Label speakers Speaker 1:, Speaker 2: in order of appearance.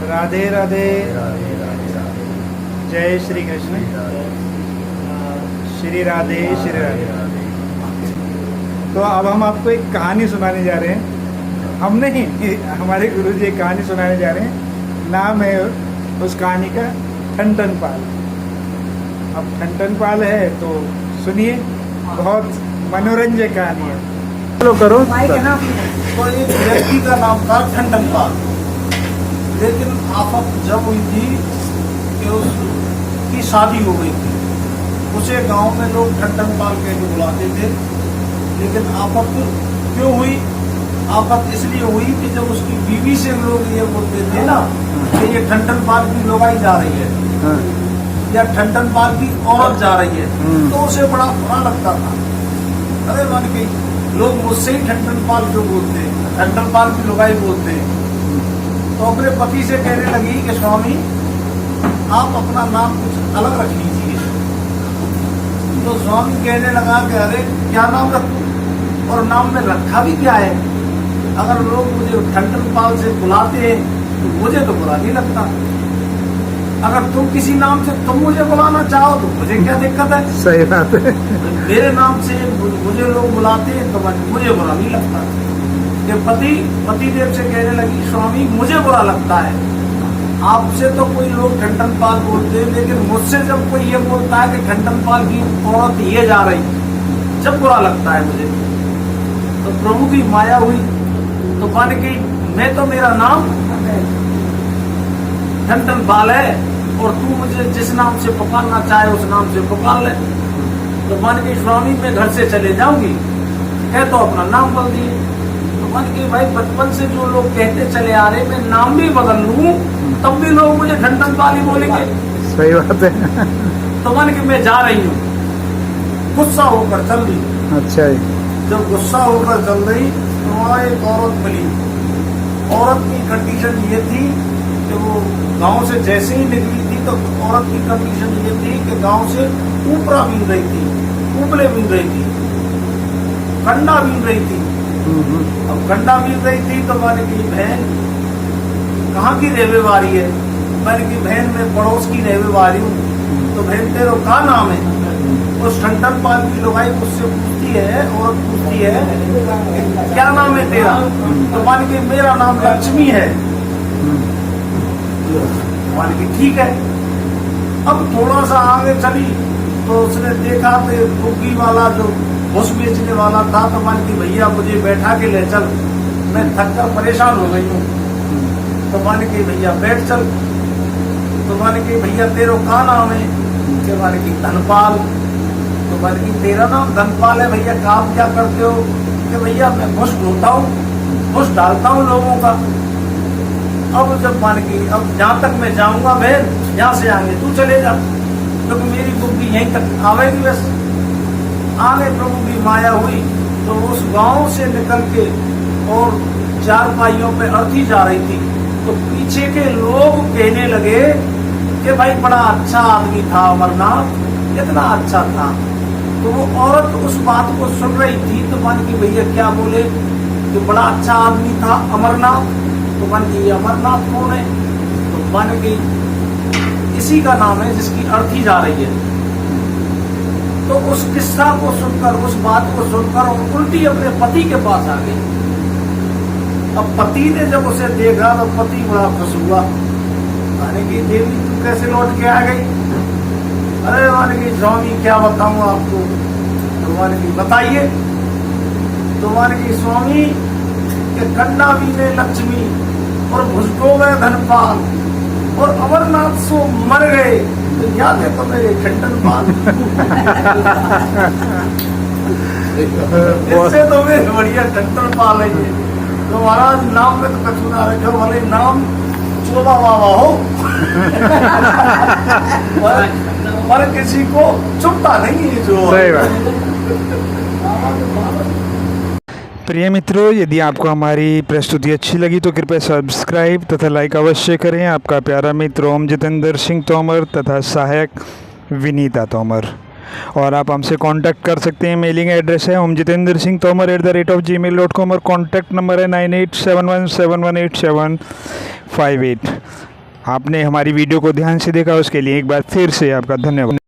Speaker 1: राधे राधे। जय श्री कृष्ण। श्री राधे श्री राधे। तो अब हम आपको एक कहानी सुनाने जा रहे हैं। हम नहीं, हमारे गुरु जी एक कहानी सुनाने जा रहे हैं। नाम है उस कहानी का ठन पाल। अब ठन पाल है तो सुनिए, बहुत मनोरंजक कहानी है। चलो करो।
Speaker 2: तो एक व्यक्ति का नाम था ठन पाल, लेकिन आफत जब हुई थी कि उसकी शादी हो गई थी। उसे गांव में लोग ठन पाल के बुलाते थे। लेकिन आफत क्यों हुई? आफत इसलिए हुई कि जब उसकी बीवी से लोग ये बोलते थे ना कि ये ठन पाल की लोगाई जा रही है या ठन पाल की औरत जा रही है, तो उसे बड़ा बुरा लगता था। अरे मान के लोग मुझसे ही ठन पाल क्यों बोलते हैं, ठन पाल की लोगाई बोलते हैं। तो अपने पति से कहने लगी कि स्वामी आप अपना नाम कुछ अलग रख लीजिए। तो स्वामी कहने लगा कि अरे क्या नाम रखूं, और नाम में रखा भी क्या है? अगर लोग मुझे ठन पाल से बुलाते हैं तो मुझे तो बुरा नहीं लगता। अगर तुम किसी नाम से तुम मुझे बुलाना चाहो तो मुझे क्या दिक्कत है?
Speaker 1: सही बात है।
Speaker 2: मेरे नाम से मुझे लोग बुलाते हैं तो मुझे बुरा नहीं लगता। कि पति देव से कहने लगी स्वामी मुझे बुरा लगता है, आपसे तो कोई लोग ठन पाल बोलते हैं, लेकिन मुझसे जब कोई ये बोलता है कि ठन पाल की औरत ये जा रही, जब बुरा लगता है मुझे। तो प्रभु की माया हुई तो मान गई मैं तो मेरा नाम ठन पाल है और तू मुझे जिस नाम से पुकारना चाहे उस नाम से पुकार ले। तो मान गई स्वामी मैं घर से चले जाऊंगी, कह तो अपना नाम बदल दिए। तो मान गई भाई बचपन से जो लोग कहते चले आ रहे मैं नाम भी बदल लूं तब भी लोग मुझे ठन पाल ही बोलेंगे।
Speaker 1: सही बात है।
Speaker 2: तो मान के मैं जा रही हूँ, गुस्सा होकर चल रही।
Speaker 1: अच्छा है।
Speaker 2: जब गुस्सा होकर चल रही तो वहाँ एक औरत मिली। औरत की कंडीशन ये थी कि वो गांव से जैसे ही निकली थी तो औरत की कंडीशन ये थी कि गांव से ऊपरा बीन रही थी, ऊपले बीन रही थी, कंडा बीन रही थी। अब कंडा बीन रही थी तो मैंने की बहन कहाँ की रहने वाली है? मैंने की बहन मैं पड़ोस की रहने वाली हूँ। तो बहन तेरा क्या नाम है? उस ठन पाल की लोगाई मुझसे पूछती है, और पूछती है क्या नाम है तेरा? तो मान के मेरा नाम लक्ष्मी है। मान के ठीक है। अब थोड़ा सा आगे चली तो उसने देखा कि बुग्गी वाला जो भूस बेचने वाला था, तो मान की भैया मुझे बैठा के ले चल, मैं थक कर परेशान हो गई हूँ। तो मान के भैया बैठ चल। तो मान के भैया तेरा क्या नाम है? कि मान की धनपाल। तो मान की तेरा नाम धनपाल है भैया, काम क्या करते हो? कि भैया मैं भूस ढोता हूँ, भूस डालता हूँ लोगों का। अब जब मान की अब जहाँ तक मैं जाऊंगा बहन यहाँ से आगे तू चले जा, क्योंकि तो मेरी बुग्गी यहीं तक आवेगी। बस आगे प्रभु की माया हुई तो उस गांव से निकल के और चार पाइयों पे अर्थी जा रही थी। तो पीछे के लोग कहने लगे कि भाई बड़ा अच्छा आदमी था अमरनाथ, इतना अच्छा था। तो वो औरत उस बात को सुन रही थी। तो मान की भैया क्या बोले कि बड़ा अच्छा आदमी था अमरनाथ। तो मान की अमरनाथ कौन है? तो मान की इसी का नाम है जिसकी अर्थी जा रही है। तो उस किस्सा को सुनकर, उस बात को सुनकर उल्टी अपने पति के पास आ गई। अब पति ने जब उसे देखा तो पति बड़ा खुश हुआ। माने की देवी तू कैसे लौट के आ गई? अरे माने की स्वामी क्या बताऊं आपको? तो माने की बताइए। तो माने की स्वामी के कंडा भी ने लक्ष्मी और भुजको गए धनपाल और अमरनाथ सो मर गए। तो याद है तो मेरे ठन पाल। इससे तो मेरे बढ़िया ठन पाल है। तो महाराज नाम में तो कछु ना रखे वाले नाम चोला बाबा हो। पर किसी को चुपता नहीं है जो।
Speaker 1: सही बात। प्रिय मित्रों, यदि आपको हमारी प्रस्तुति अच्छी लगी तो कृपया सब्सक्राइब तथा लाइक अवश्य करें। आपका प्यारा मित्र ओम जितेंद्र सिंह तोमर तथा सहायक विनीता तोमर। और आप हमसे कांटेक्ट कर सकते हैं। मेलिंग एड्रेस है omjitendrsinghtomer@gmail.com और कॉन्टैक्ट नंबर है 9871718758। आपने हमारी वीडियो को ध्यान से देखा, उसके लिए एक बार फिर से आपका धन्यवाद।